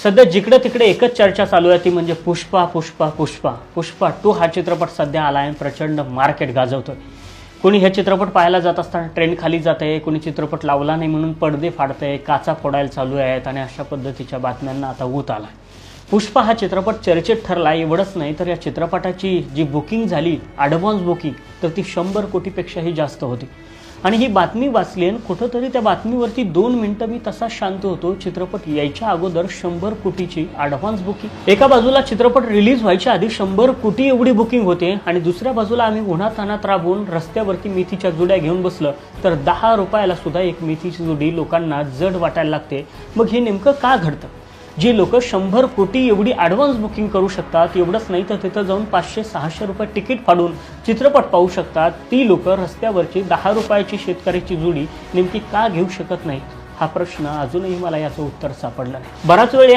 सध्या जिकडे तिकडे एकच चर्चा चालू आहे ती म्हणजे पुष्पा पुष्पा पुष्पा पुष्पा 2 हा चित्रपट सध्या आला आहे, प्रचंड मार्केट गाजवतोय। कोणी हे चित्रपट पाहायला जात असताना ट्रेंड खाली जात आहे, कोणी चित्रपट लावला नाही म्हणून पडदे फाडतंय, काचा फोडायला चालू आहेत आणि अशा पद्धतीच्या बातम्यांना आता ऊत आला। पुष्पा हा चित्रपट चर्चेत ठरला। एवढंच नाही तर या चित्रपटाची जी बुकिंग झाली, ॲडव्हान्स बुकिंग, तर ती 100 कोटीपेक्षाही जास्त होती। आणि ही बातमी वाचली आणि कुठंतरी त्या बातमीवरती 2 मिनिटं मी तसा शांत होतो। चित्रपट यायच्या अगोदर 100 कोटीची ॲडव्हान्स बुकिंग, एका बाजूला चित्रपट रिलीज व्हायच्या आधी 100 कोटी एवढी बुकिंग होते आणि दुसऱ्या बाजूला आम्ही उन्हातान्हात राबून रस्त्यावरती मेथीच्या जुड्या घेऊन बसलं तर 10 रुपयाला सुद्धा एक मेथीची जुडी लोकांना जड वाटायला लागते। मग हे नेमकं का घडतं? जी लोक 100 कोटी एवढी ॲडव्हान्स बुकिंग करू शकतात, एवढंच नाही तर तिथं जाऊन 500-600 रुपये तिकीट फाडून चित्रपट पाहू शकतात, ती लोक रस्त्यावरची 10 रुपयाची शेतकऱ्याची जुडी नेमकी का घेऊ शकत नाहीत? हा प्रश्न अजूनही मला याचं उत्तर सापडलं नाही। बराच वेळ